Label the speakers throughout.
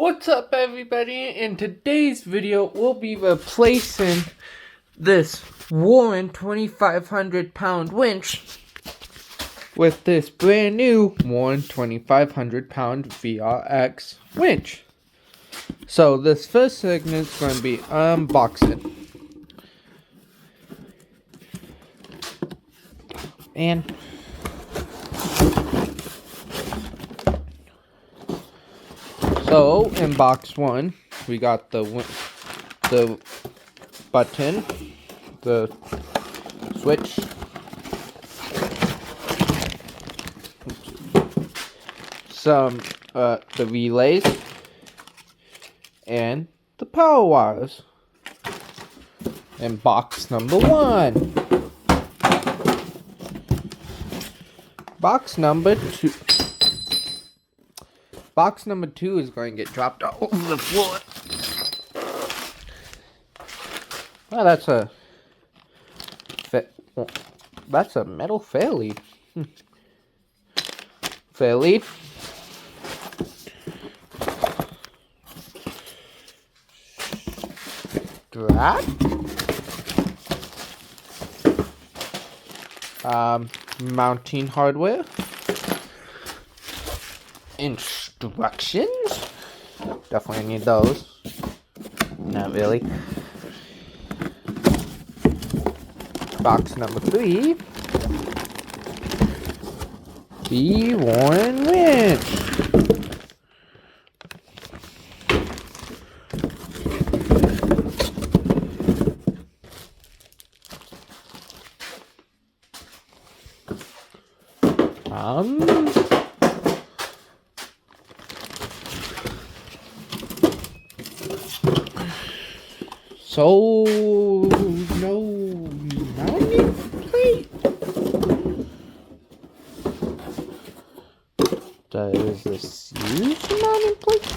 Speaker 1: What's up, everybody? In today's video, we'll be replacing this Warren 2,500 pound winch with this brand new Warren 2,500 pound VRX winch. So this first segment is going to be unboxing. And so in box one, we got the button, the switch, some the relays, and the power wires. And box number one. Box number two. Box number two is going to get dropped all over the floor. Well, that's a metal fair lead. Fair lead. Strap. Mounting hardware. Instructions. Definitely need those. Not really. Box number three. The Warren winch. So, no mounting plate? Does this use a mounting plate?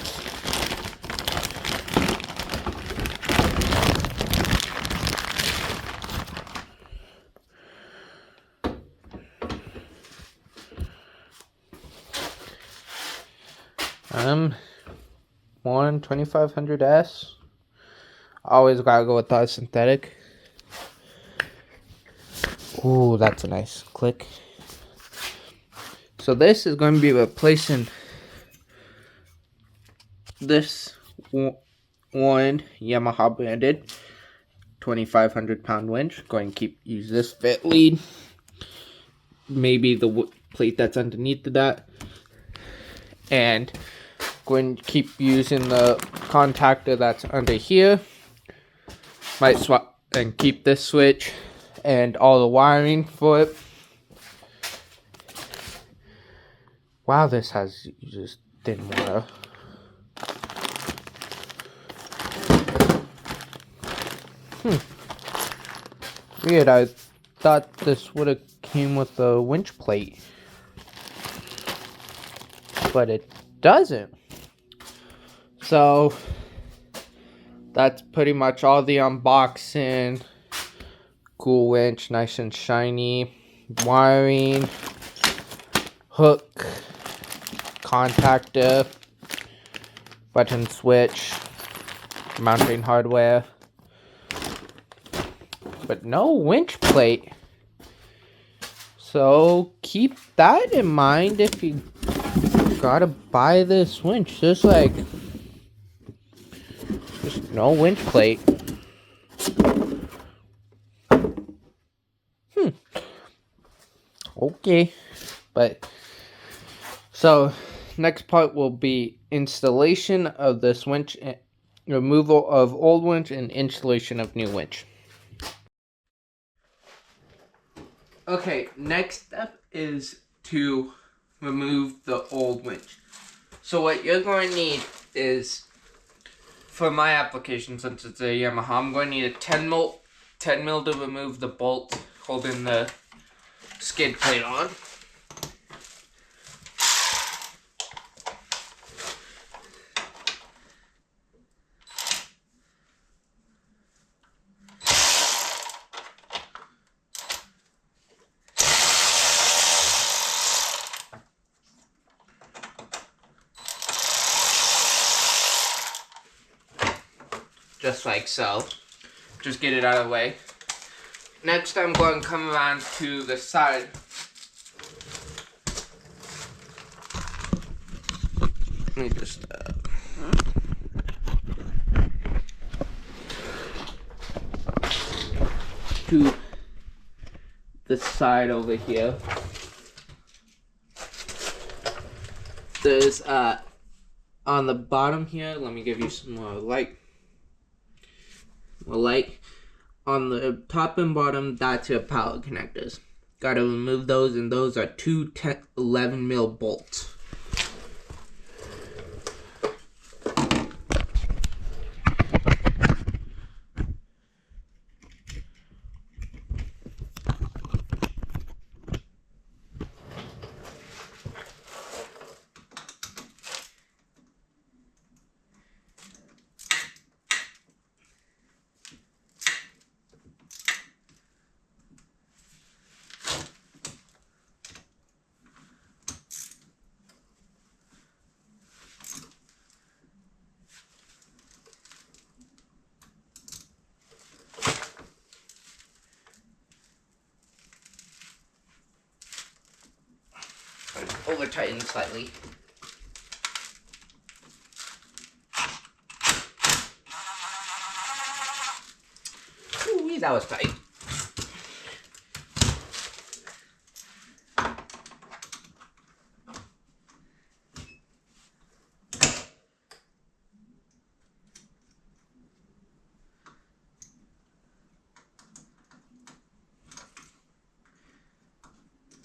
Speaker 1: Warren 2500S. Always gotta go with that synthetic. Ooh, that's a nice click. So this is going to be replacing this Warren Yamaha branded 2,500 pound winch. Going to use this fit lead. Maybe the plate that's underneath of that. And going to keep using the contactor that's under here. Might swap and keep this switch and all the wiring for it. Wow, this has just thin wire. Weird, I thought this would have came with a winch plate. But it doesn't. So that's pretty much all the unboxing. Cool winch, nice and shiny. Wiring, hook, contactor, button switch, mounting hardware. But no winch plate. So keep that in mind if you gotta buy this winch. Just no winch plate. Okay. But so next part will be installation of this winch, removal of old winch, and installation of new winch. Okay, next step is to remove the old winch. So what you're going to need is, for my application, since it's a Yamaha, I'm going to need a 10 mil to remove the bolt holding the skid plate on. just like so. Just get it out of the way. Next, I'm going to come around to the side. Let me just to the side over here. There's on the bottom here, let me give you some more light. On the top and bottom, that's your power connectors. Gotta remove those, and those are two 11 mil bolts. Over tighten slightly. Ooh, that was tight.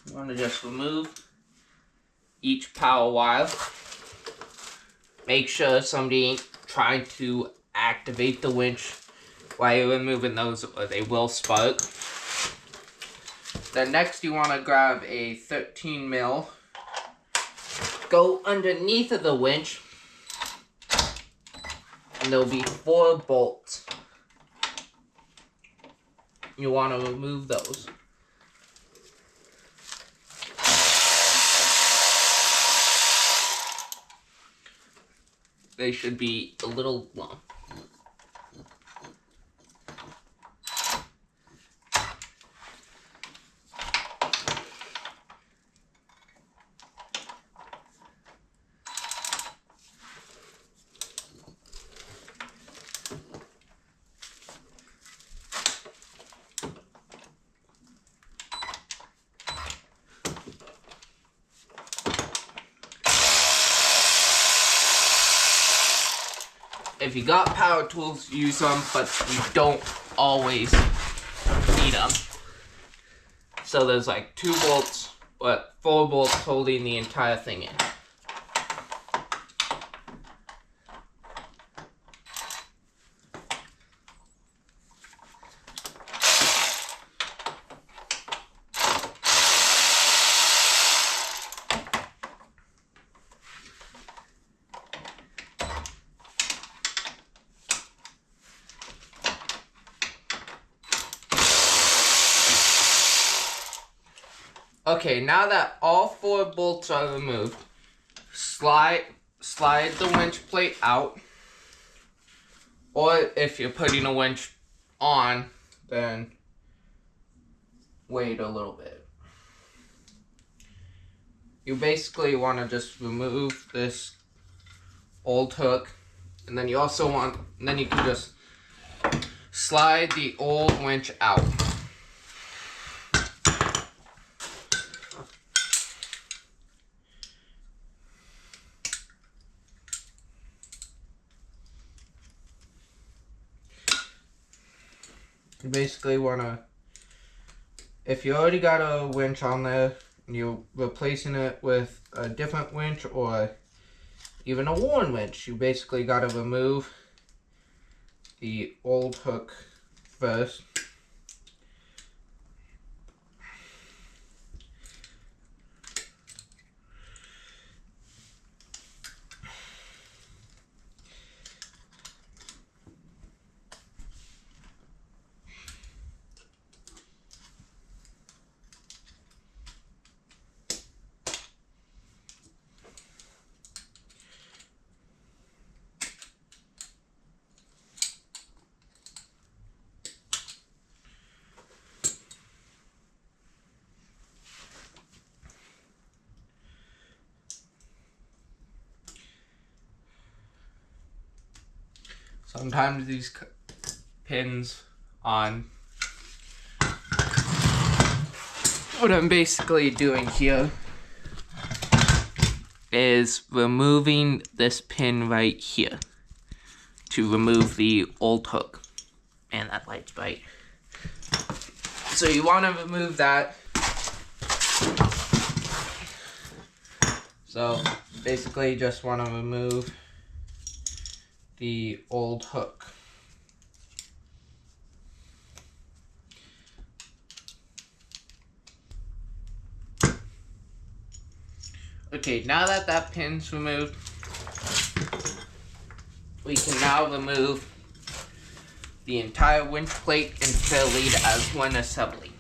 Speaker 1: You want to just remove each power wire. Make sure somebody ain't trying to activate the winch while you're removing those, or they will spark. Then next you want to grab a 13 mil, go underneath of the winch, and there'll be 4 bolts. You want to remove those. They should be a little long. If you got power tools, use them, but you don't always need them. So there's like 2 bolts, but 4 bolts holding the entire thing in. Okay, now that all 4 bolts are removed, slide the winch plate out. Or if you're putting a winch on, then wait a little bit. You basically want to just remove this old hook, and then you also want, then you can just slide the old winch out. You basically want to, if you already got a winch on there, and you're replacing it with a different winch or even a worn winch, you basically got to remove the old hook first. Sometimes these pins on. What I'm basically doing here is removing this pin right here to remove the old hook. And that light's bright. So you want to remove that. So basically just want to remove the old hook. Okay, now that that pin's removed, we can now remove the entire winch plate and fair lead as one assembly.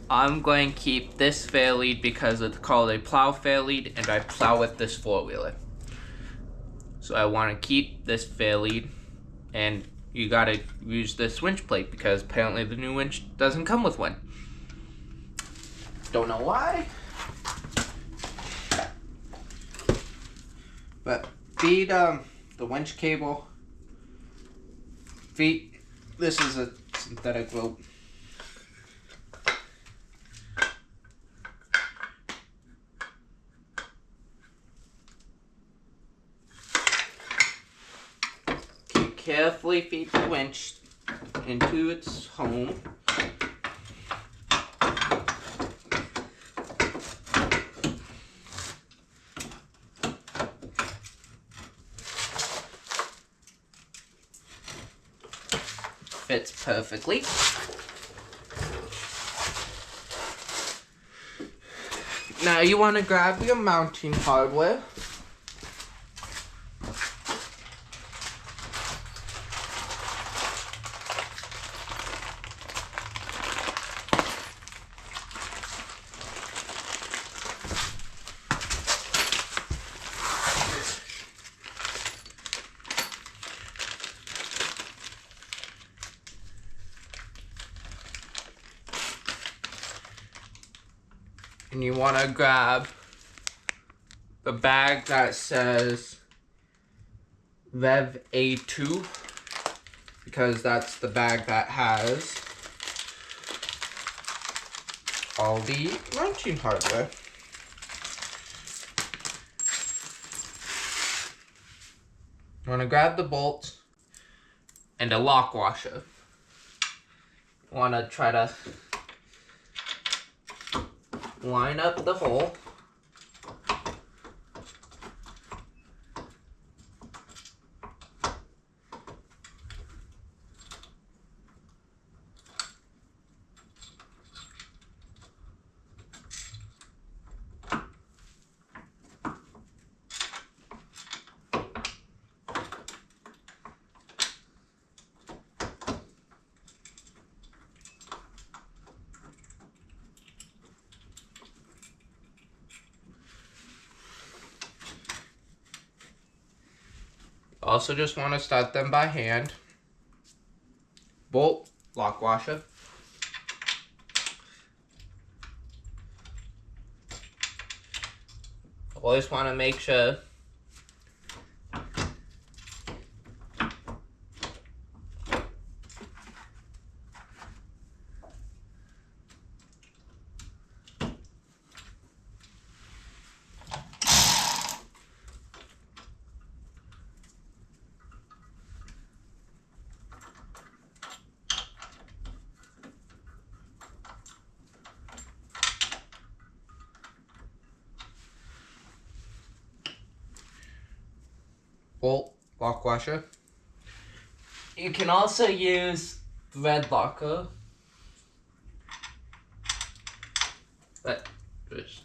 Speaker 1: I'm going to keep this fair lead because it's called a plow fair lead and I plow with this four-wheeler. So I want to keep this fair lead, and you gotta use this winch plate because apparently the new winch doesn't come with one. Don't know why. But feed the winch cable. This is a synthetic rope. Carefully feed the winch into its home. Fits perfectly. Now you want to grab your mounting hardware. And you want to grab the bag that says Rev A2 because that's the bag that has all the wrenching hardware. You want to grab the bolts and a lock washer. You want to try to line up the hole. Also just want to start them by hand. Bolt, lock washer. Always want to make sure bolt, lock washer. You can also use thread locker, but just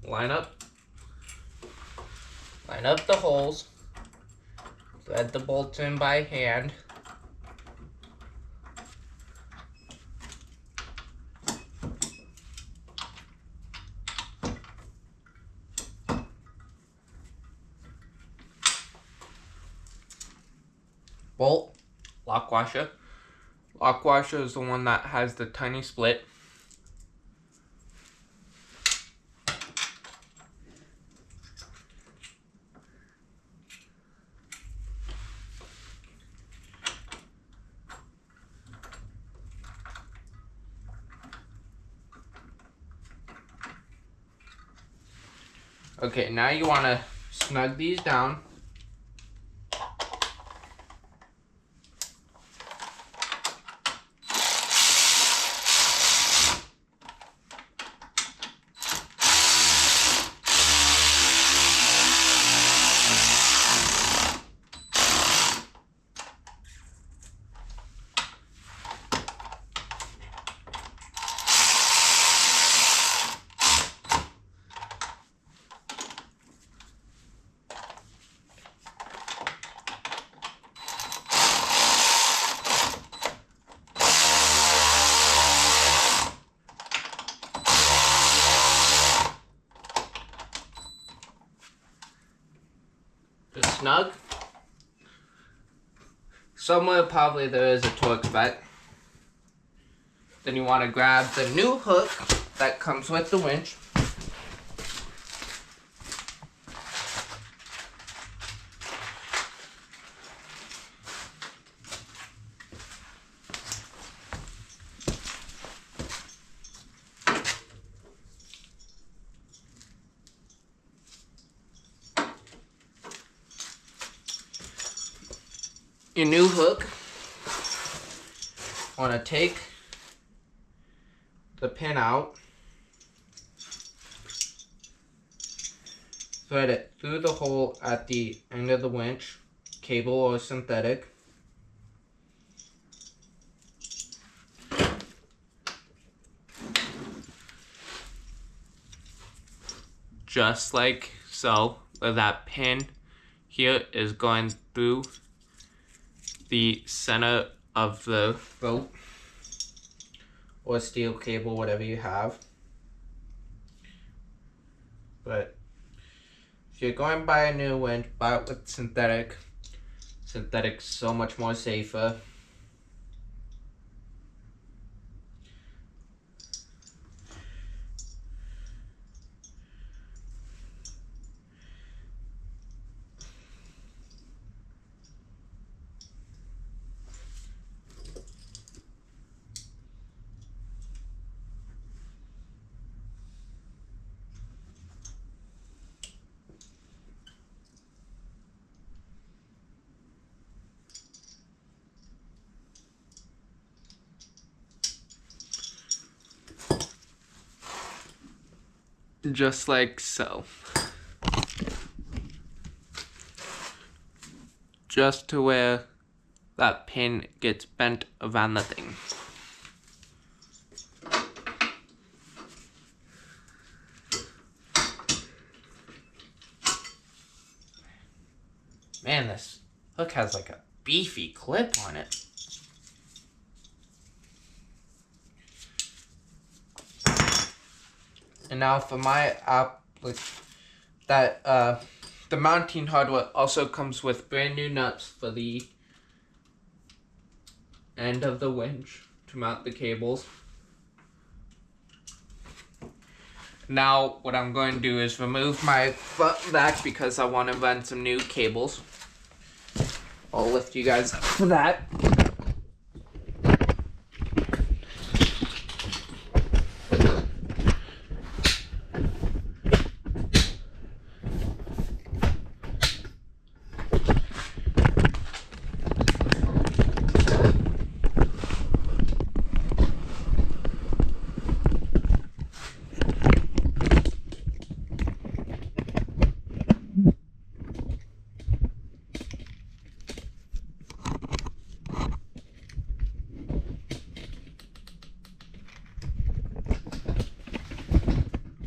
Speaker 1: line up the holes, thread the bolts in by hand. Bolt, lock washer. Lock washer is the one that has the tiny split. Okay, now you want to snug these down. Just snug. Somewhere probably there is a torque spec. Then you want to grab the new hook that comes with the winch. Your new hook, want to take the pin out, thread it through the hole at the end of the winch, cable or synthetic. Just like so, where that pin here is going through the center of the rope or steel cable, whatever you have. But if you're going to buy a new winch, buy it with synthetic. Synthetic's so much more safer. Just like so. Just to where that pin gets bent around the thing. Man, this hook has like a beefy clip on it. And now for my the mounting hardware also comes with brand new nuts for the end of the winch to mount the cables. Now what I'm going to do is remove my front back because I want to run some new cables. I'll lift you guys up for that.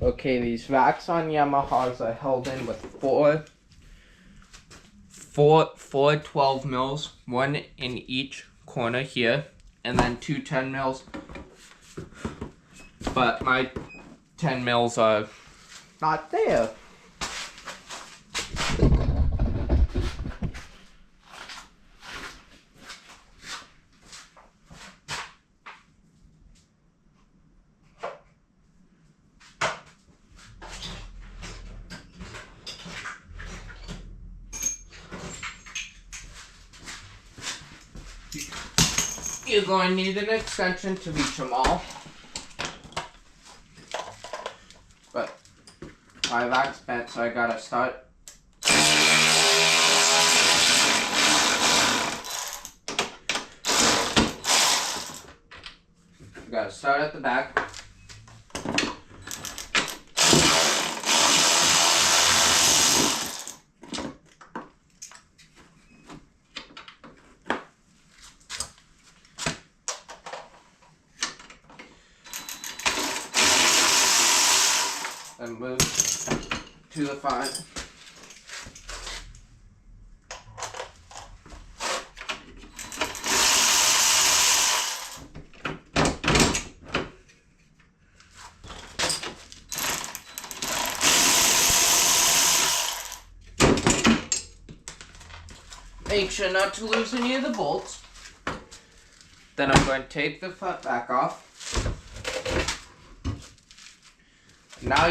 Speaker 1: Okay, these racks on Yamahas are held in with four 12 mils, one in each corner here, and then two 10 mils. But my 10 mils are not there. You're going to need an extension to reach them all. But My rack's bent, so I gotta start. Gotta start at the back. And move to the front. Make sure not to lose any of the bolts. Then I'm going to take the front back off. Now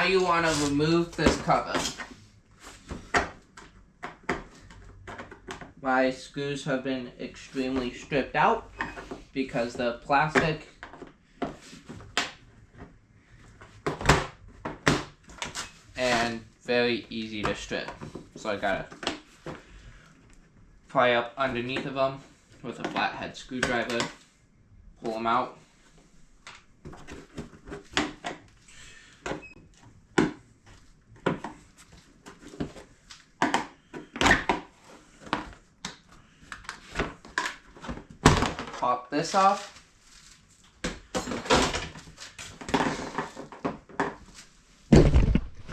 Speaker 1: you want to remove this cover. My screws have been extremely stripped out because the plastic and very easy to strip. So I gotta pry up underneath of them with a flathead screwdriver, pull them out. Pop this off.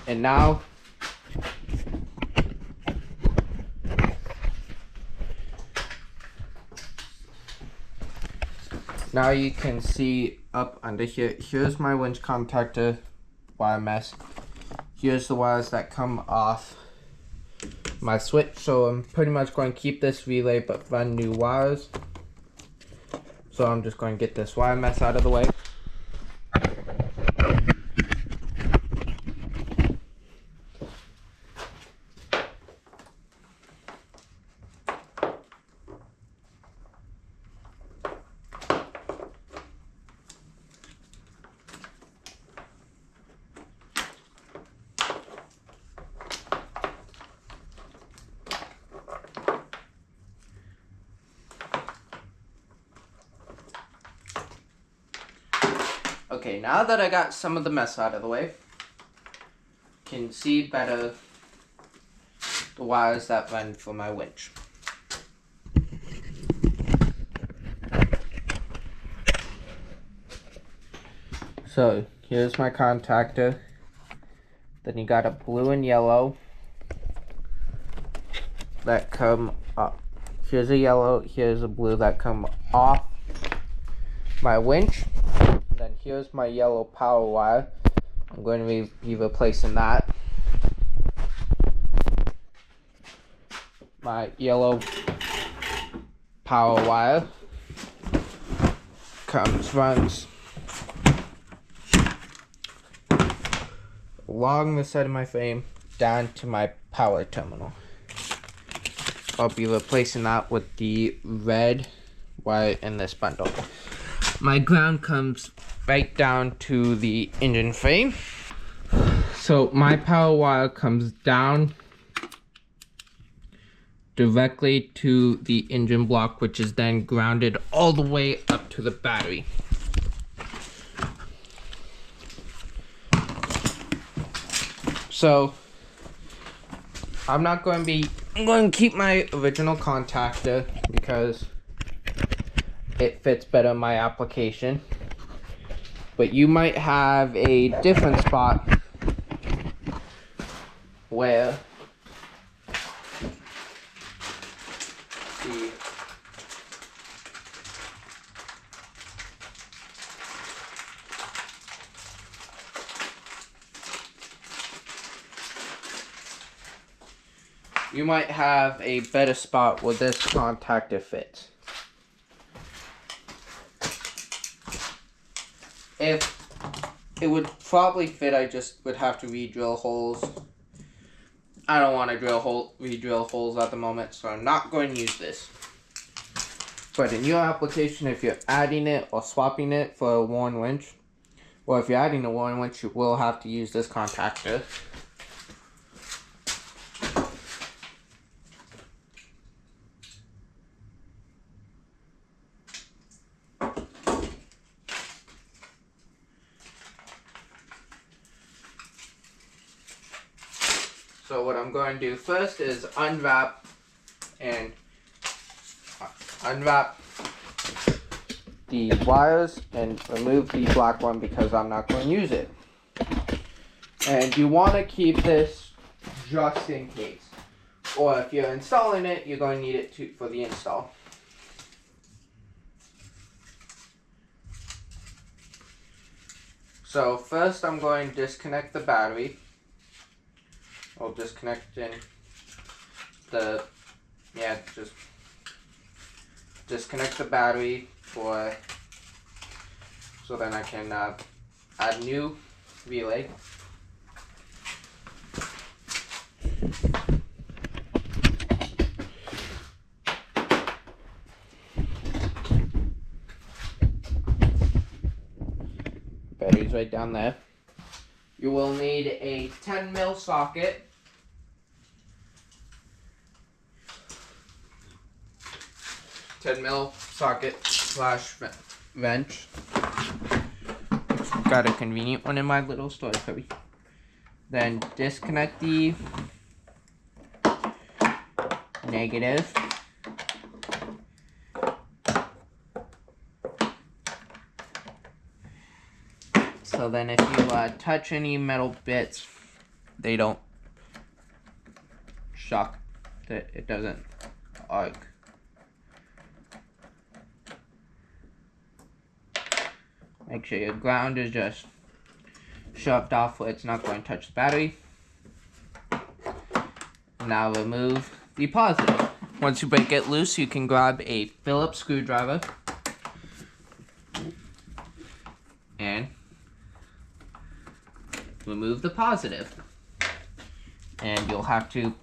Speaker 1: And now you can see up under here. Here's my winch contactor wire mesh. Here's the wires that come off my switch. So I'm pretty much going to keep this relay but run new wires. So I'm just going to get this wire mesh out of the way. Okay, now that I got some of the mess out of the way, can see better the wires that run for my winch. So here's my contactor. Then you got a blue and yellow that come up. Here's a yellow, here's a blue that come off my winch. Then here's my yellow power wire. I'm going to be replacing that. My yellow power wire runs along the side of my frame down to my power terminal. I'll be replacing that with the red wire in this bundle. My ground comes right down to the engine frame. So my power wire comes down directly to the engine block, which is then grounded all the way up to the battery. So I'm going to keep my original contactor because it fits better in my application. But you might have a different spot where you might have a better spot where this contactor fits. If it would probably fit, I just would have to re-drill holes. I don't want to re-drill holes at the moment, so I'm not going to use this. But in your application, if you're adding it or swapping it for a worn winch, Or if you're adding a one winch, you will have to use this contactor. So what I'm going to do first is unwrap the wires and remove the black one because I'm not going to use it. And you want to keep this just in case. Or if you're installing it, you're going to need it for the install. So first I'm going to disconnect the battery. I'll disconnect in the, just disconnect the battery so then I can add new relay. Battery's right down there. You will need a 10 mil socket. / wrench. Got a convenient one in my little storage cubby. Then disconnect the negative. So then if you touch any metal bits, they don't shock, it doesn't arc. Make sure your ground is just shoved off where it's not going to touch the battery. Now remove the positive. Once you break it loose, you can grab a Phillips screwdriver and remove the positive. And you'll have to,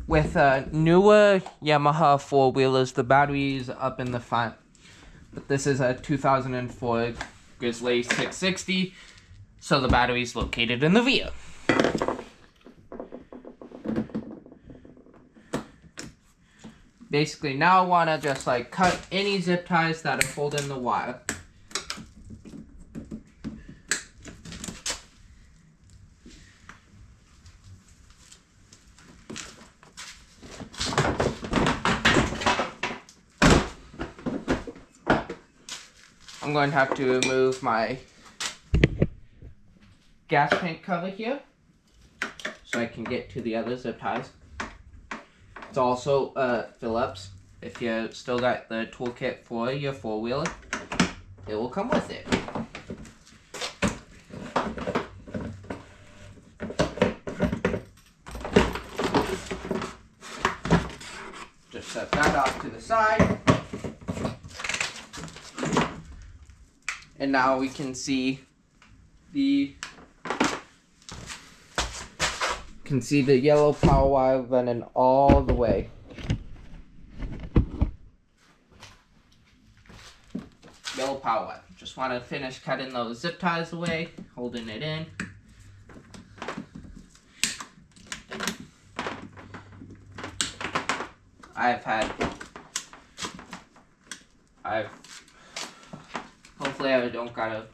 Speaker 1: with newer Yamaha four-wheelers, the battery's up in the front. But this is a 2004 Grizzly 660, so the battery's located in the rear. Basically, now I want to just cut any zip ties that are holding the wire. I'm going to have to remove my gas tank cover here so I can get to the other zip ties. It's also Phillips. If you still got the toolkit for your four-wheeler, it will come with it. Just set that off to the side. And now we can see the yellow power wire running all the way. Yellow power wire. Just want to finish cutting those zip ties away, holding it in. Hopefully I don't gotta.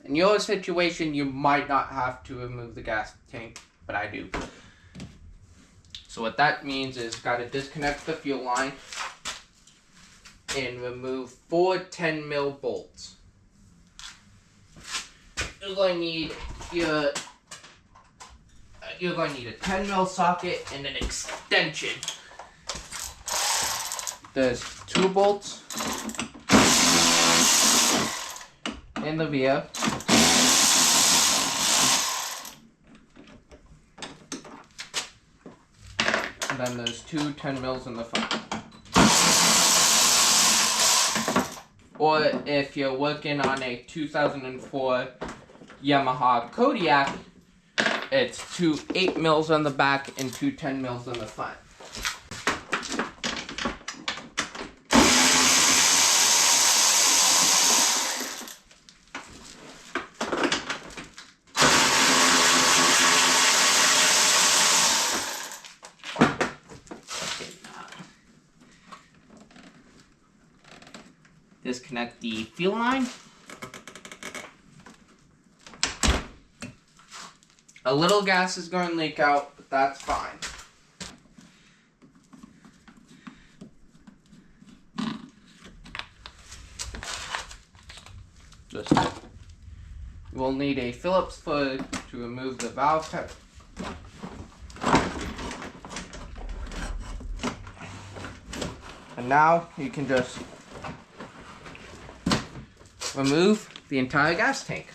Speaker 1: In your situation, you might not have to remove the gas tank, but I do. So what that means is gotta disconnect the fuel line and remove 4 10 mil bolts. You're going to need a 10 mil socket and an extension. There's 2 bolts in the rear. And then there's 2 10 mils in the front. Or if you're working on a 2004 Yamaha Kodiak, it's 2 8 mils on the back and 2 10 mils on the front. disconnect the fuel line. A little gas is going to leak out, but that's fine. We'll need a Phillips foot to remove the valve cover. And now you can just remove the entire gas tank.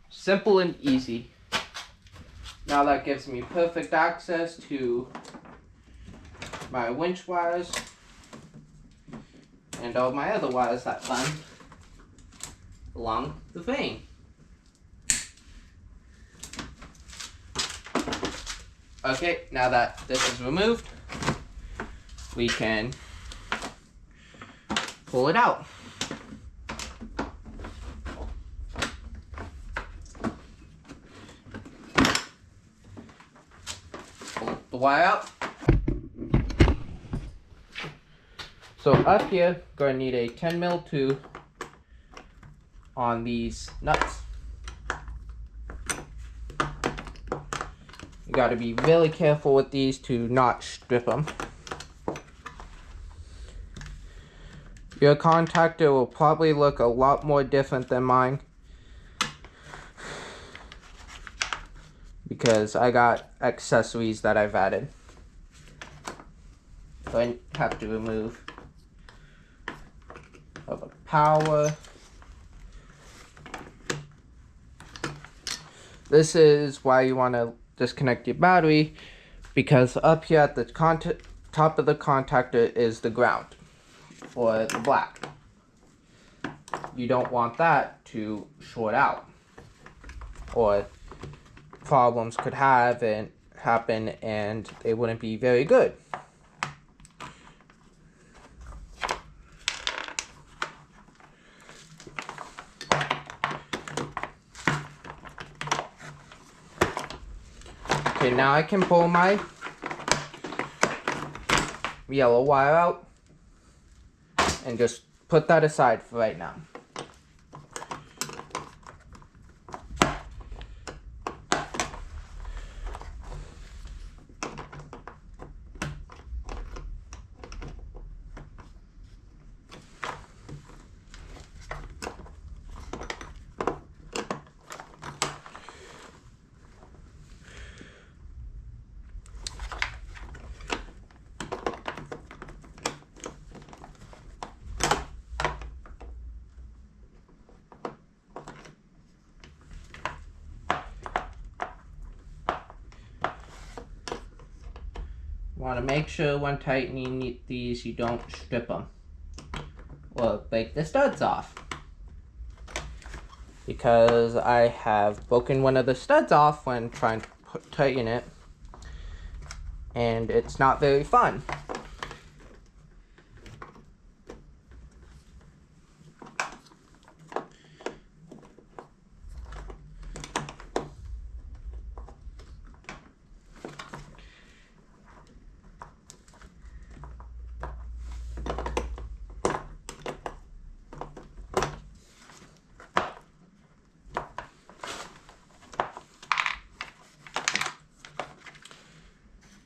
Speaker 1: Simple and easy. Now that gives me perfect access to my winch wires and all my other wires that run along the vane. Okay, now that this is removed, we can pull it out. Pull the wire out. So up here, going to need a 10mm tube on these nuts. You got to be really careful with these to not strip them. Your contactor will probably look a lot more different than mine because I got accessories that I've added. So I have to remove of a power. This is why you want to disconnect your battery, because up here at the top of the contactor is the ground, or the black. You don't want that to short out, or problems could happen and they wouldn't be very good. Okay, now I can pull my yellow wire out and just put that aside for right now. Want to make sure when tightening these you don't strip them or break the studs off, because I have broken one of the studs off when trying to tighten it, and it's not very fun.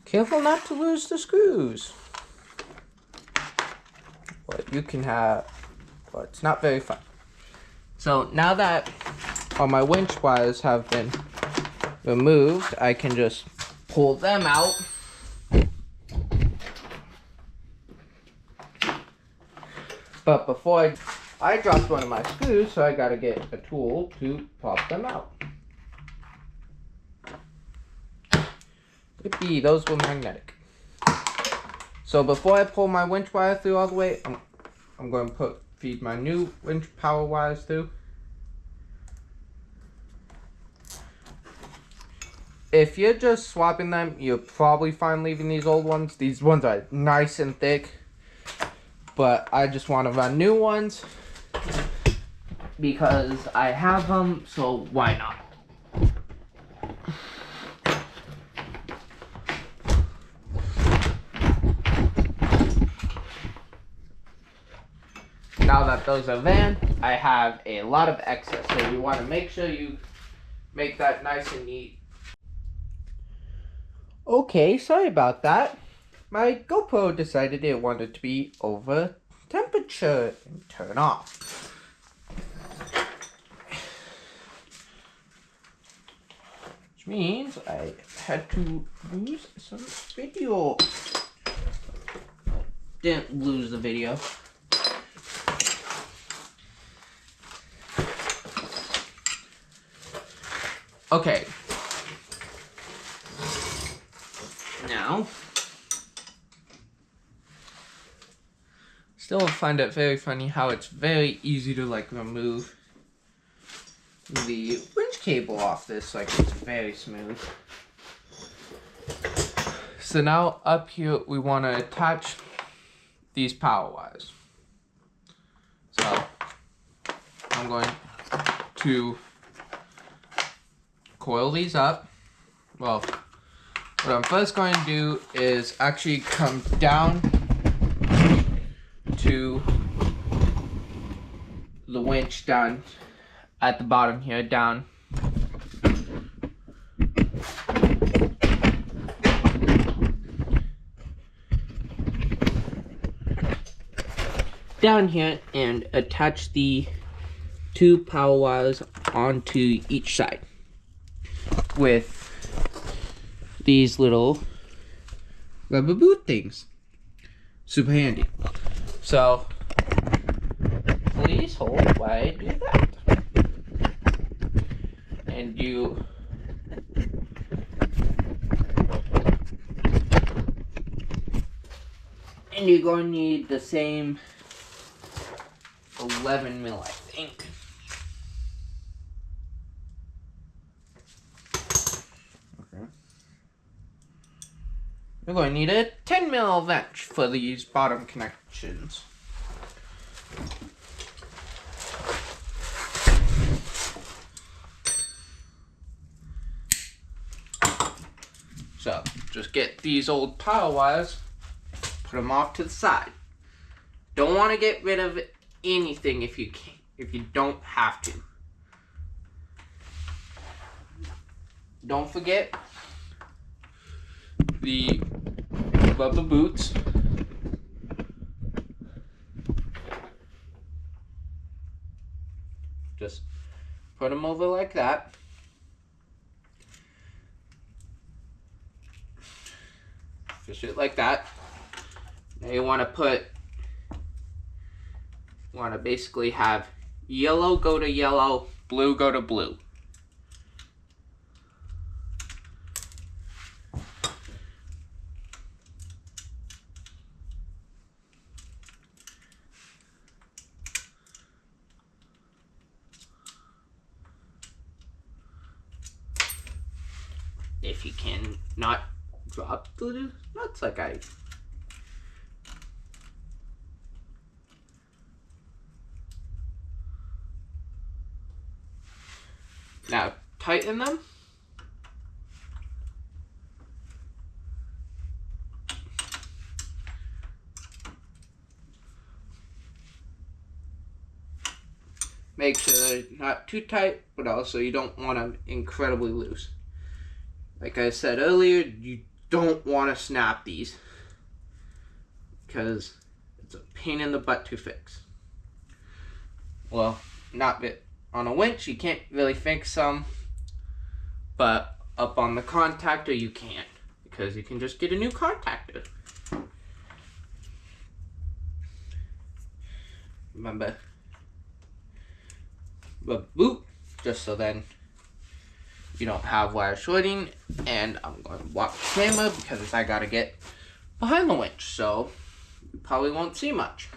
Speaker 1: Careful not to lose the screws. But you can have, but it's not very fun. So now that all my winch wires have been removed, I can just pull them out. But before I dropped one of my screws, so I gotta get a tool to pop them out. Yippee, those were magnetic. So before I pull my winch wire through all the way, I'm going to feed my new winch power wires through. If you're just swapping them, you're probably fine leaving these old ones. These ones are nice and thick, but I just want to run new ones because I have them, so why not? that those are van, I have a lot of excess. So you want to make sure you make that nice and neat. Okay, sorry about that. My GoPro decided it wanted to be over temperature and turn off. Which means I had to lose some video. Didn't lose the video. Okay. Now, still find it very funny how it's very easy to like remove the winch cable off this, like it's very smooth. So now up here we want to attach these power wires. So I'm going to coil these up. Well, what I'm first going to do is actually come down to the winch down at the bottom here, down. Down here and attach the 2 power wires onto each side with these little rubber boot things. Super handy. So please hold while I do that. And you're going to need the same 11 mil, I think. Okay. We're going to need a 10 mil wrench for these bottom connections. So, just get these old power wires, put them off to the side. Don't want to get rid of anything if you can't, if you don't have to. Don't forget the rubber boots. Just put them over like that. Fish it like that. Now you want to basically have yellow go to yellow, blue go to blue. If you can not drop the nuts like I. Now tighten them. Make sure they're not too tight, but also you don't want them incredibly loose. Like I said earlier, you don't want to snap these because it's a pain in the butt to fix. Well, not on a winch, you can't really fix them, but up on the contactor you can't, because you can just get a new contactor. Remember, the boot, just so then you don't have wire shorting. And I'm going to walk the camera because I gotta get behind the winch, so you probably won't see much.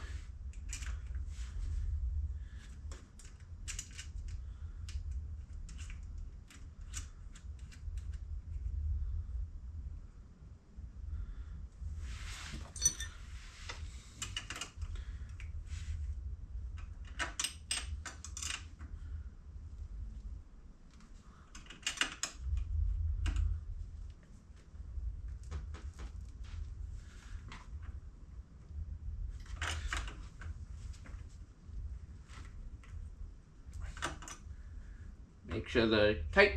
Speaker 1: Make sure they're tight.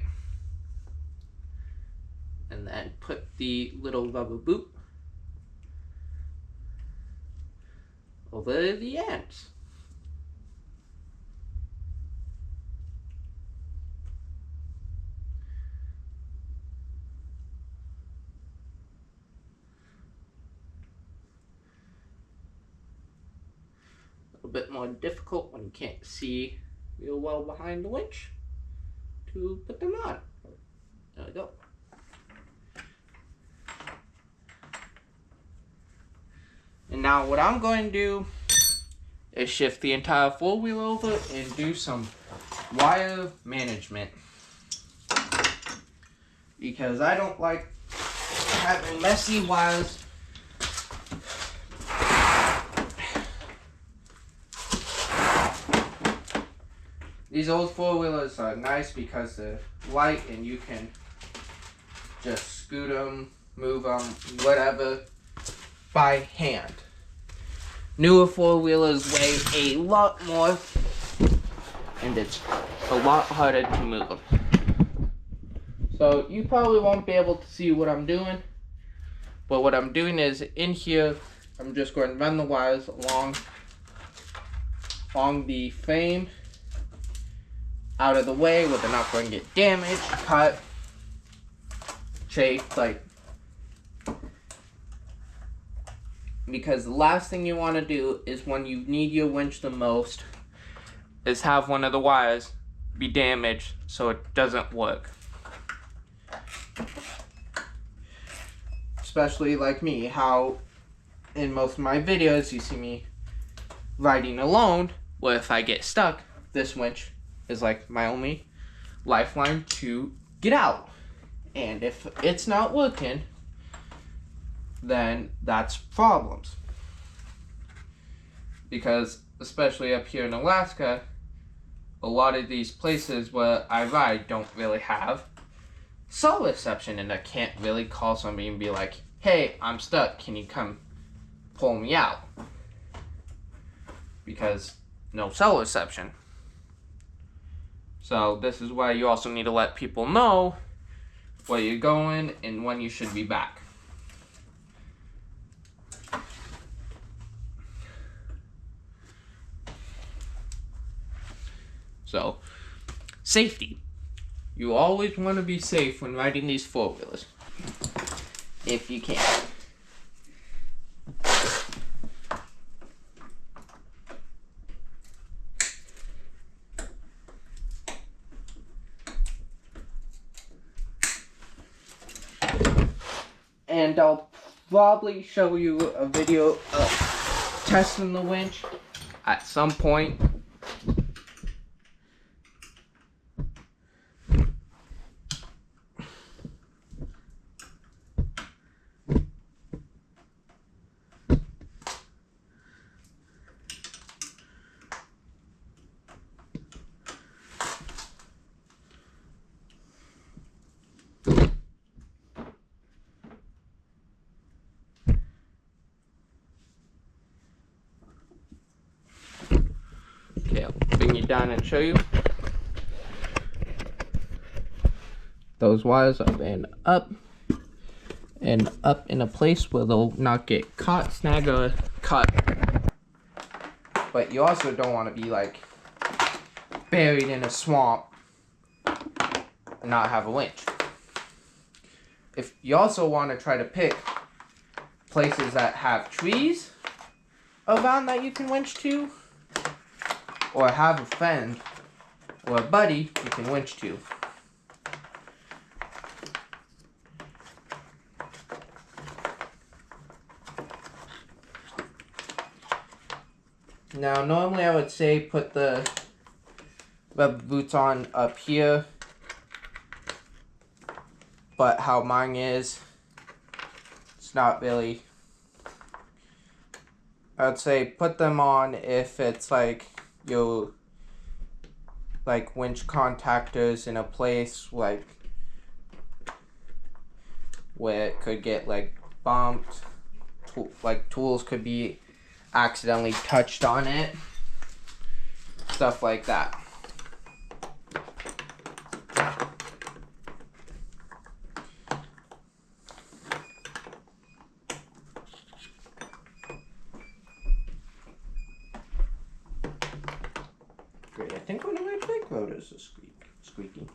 Speaker 1: And then put the little rubber boot over the ends. A bit more difficult when you can't see real well behind the winch to put them on. There we go. And now what I'm going to do is shift the entire four-wheel over and do some wire management. Because I don't like having messy wires. These old four-wheelers are nice because they're light and you can just scoot them, move them, whatever, by hand. Newer four-wheelers weigh a lot more and it's a lot harder to move them. So you probably won't be able to see what I'm doing, but what I'm doing is in here, I'm just going to run the wires along the frame, out of the way where they're not going to get damaged, cut, chafed, like. Because the last thing you want to do is when you need your winch the most is have one of the wires be damaged so it doesn't work. Especially like me, how in most of my videos you see me riding alone, where if I get stuck, this winch is like my only lifeline to get out. And if it's not working, then that's problems. Because especially up here in Alaska, a lot of these places where I ride don't really have cell reception, and I can't really call somebody and be like, hey, I'm stuck, can you come pull me out? Because no cell reception. So this is why you also need to let people know where you're going and when you should be back. So, safety. You always want to be safe when riding these four-wheelers, if you can. And I'll probably show you a video of testing the winch at some point. Okay, I'll bring you down and show you. Those wires are then up and up in a place where they'll not get caught, snag, or cut. But you also don't want to be like buried in a swamp and not have a winch. If you also want to try to pick places that have trees around that you can winch to, or have a friend or a buddy you can winch to. Now, normally I would say put the rubber boots on up here, but how mine is, it's not really. I would say put them on if it's like you like winch contactors in a place like where it could get like bumped, like tools could be accidentally touched on it, stuff like that. Great, I think one of my brake rotors is squeaking.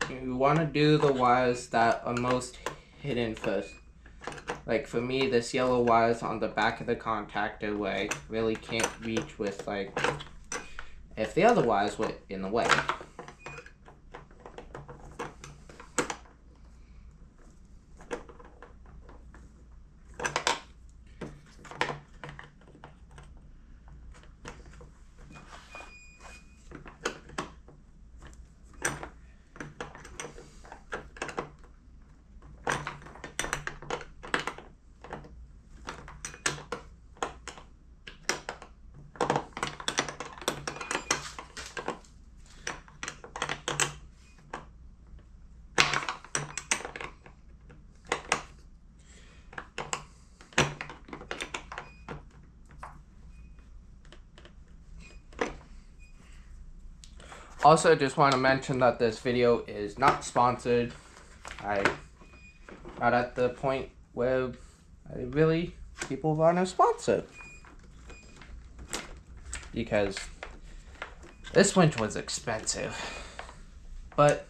Speaker 1: You want to do the wires that are most hidden first. Like for me, this yellow wire's on the back of the contactor where I really can't reach with, like, if the other wires were in the way. Also, just want to mention that this video is not sponsored. I'm not at the point where people want to sponsor. Because this winch was expensive. But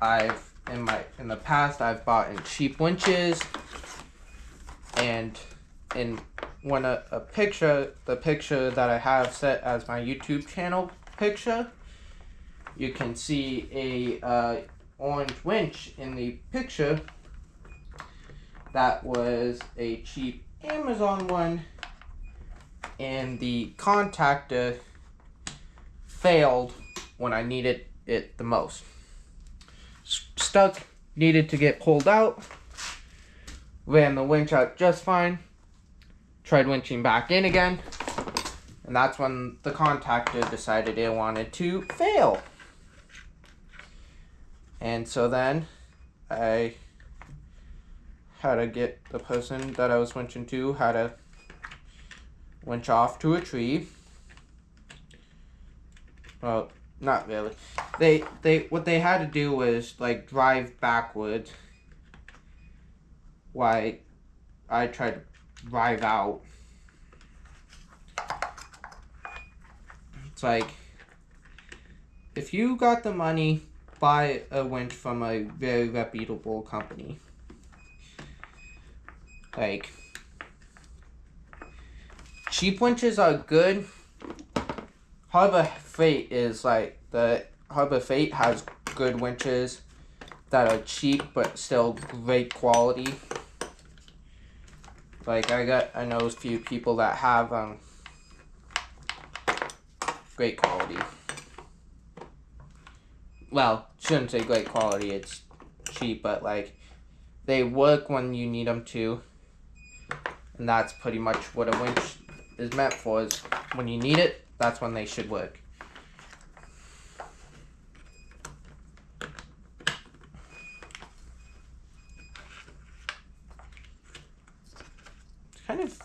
Speaker 1: in the past I've bought in cheap winches, and in the picture that I have set as my YouTube channel picture, you can see a orange winch in the picture. That was a cheap Amazon one, and the contactor failed when I needed it the most. Stuck, needed to get pulled out, ran the winch out just fine, tried winching back in again, and that's when the contactor decided it wanted to fail. And so then I had to get the person that I was winching to had to winch off to a tree. Well, not really. What they had to do was like drive backwards while I tried to drive out. It's like, if you got the money, buy a winch from a very reputable company. Like, cheap winches are good. Harbor Freight is like, the Harbor Freight has good winches that are cheap but still great quality. Like, I know a few people that have great quality. Well, shouldn't say great quality, it's cheap, but like, they work when you need them to. And that's pretty much what a winch is meant for, is when you need it, that's when they should work. It's kind of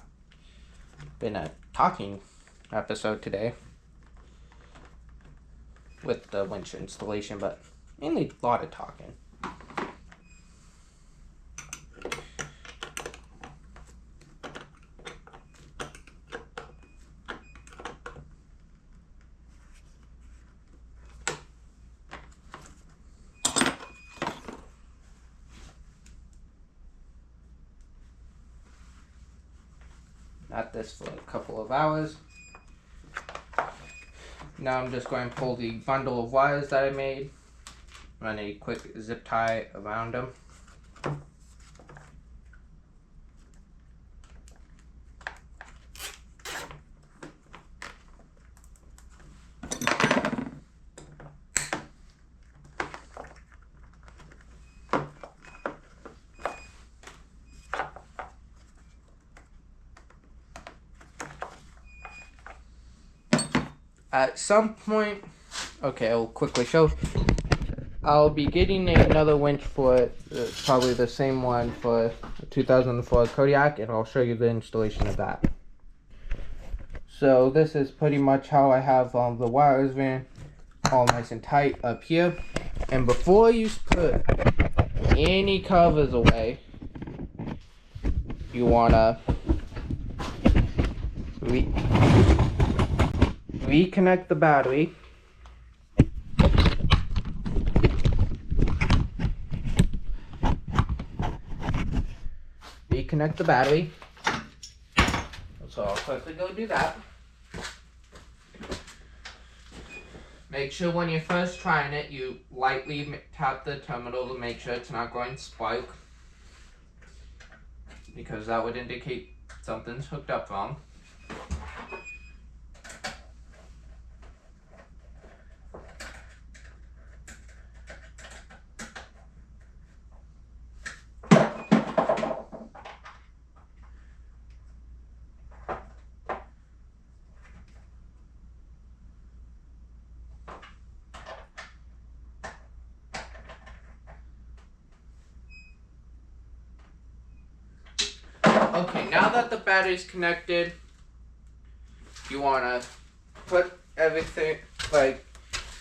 Speaker 1: been a talking episode today with the winch installation, but mainly a lot of talking. At this for a couple of hours. Now I'm just going to pull the bundle of wires that I made, run a quick zip tie around them. At some point, okay, I'll quickly show. I'll be getting another winch for probably the same one for 2004 Kodiak, and I'll show you the installation of that. So this is pretty much how I have the wires ran all nice and tight up here. And before you put any covers away, you wanna reconnect the battery. Reconnect the battery. So I'll quickly go do that. Make sure when you're first trying it, you lightly tap the terminal to make sure it's not going to spark, because that would indicate something's hooked up wrong. Okay, now that the battery's connected, you want to put everything,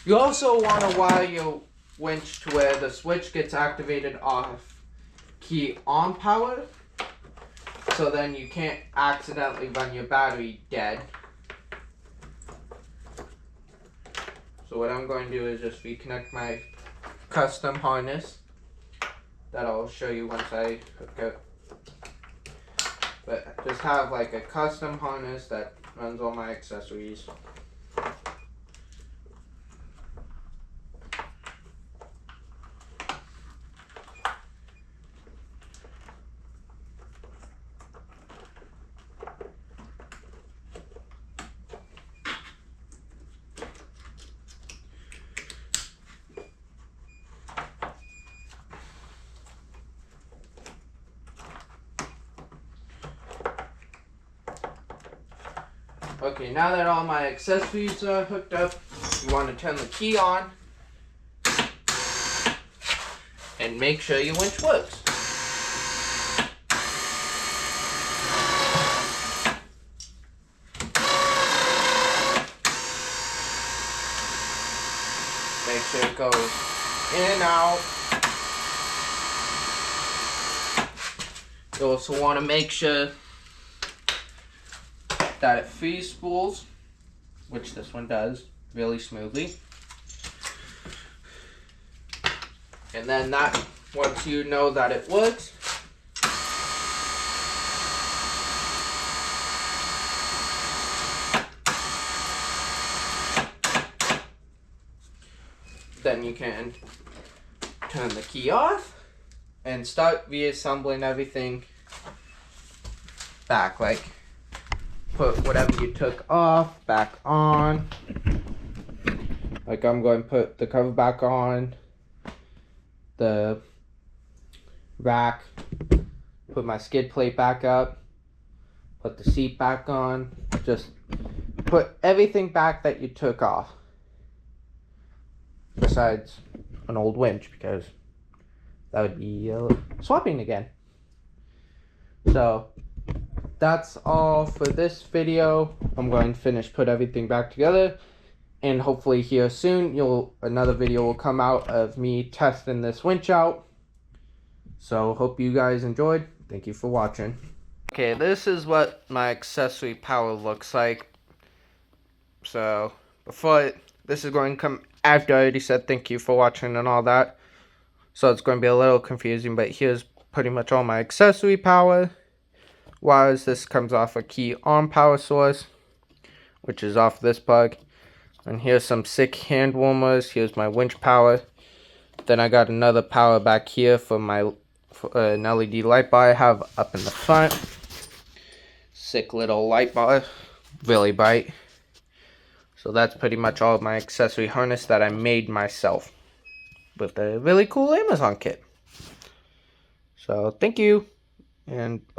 Speaker 1: you also want to wire your winch to where the switch gets activated off key on power, so then you can't accidentally run your battery dead. So what I'm going to do is just reconnect my custom harness that I'll show you once I hook it. But just have like a custom harness that runs all my accessories. Okay, now that all my accessories are hooked up, you want to turn the key on and make sure your winch works. Make sure it goes in and out. You also want to make sure that it free spools, which this one does really smoothly. And then that, once you know that it works, then you can turn the key off and start reassembling everything back. Like, put whatever you took off back on. Like, I'm going to put the cover back on, the rack, put my skid plate back up, put the seat back on. Just put everything back that you took off, besides an old winch, because that would be swapping again. So that's all for this video. I'm going to put everything back together, and hopefully here soon another video will come out of me testing this winch out. So hope you guys enjoyed. Thank you for watching. Okay, this is what my accessory power looks like. So this is going to come after I already said thank you for watching and all that. So it's going to be a little confusing, but here's pretty much all my accessory power wires. This comes off a key on power source, which is off this plug. And here's some sick hand warmers. Here's my winch power. Then I got another power back here for an LED light bar I have up in the front. Sick little light bar, really bright. So that's pretty much all of my accessory harness that I made myself with a really cool Amazon kit. So thank you, and bye.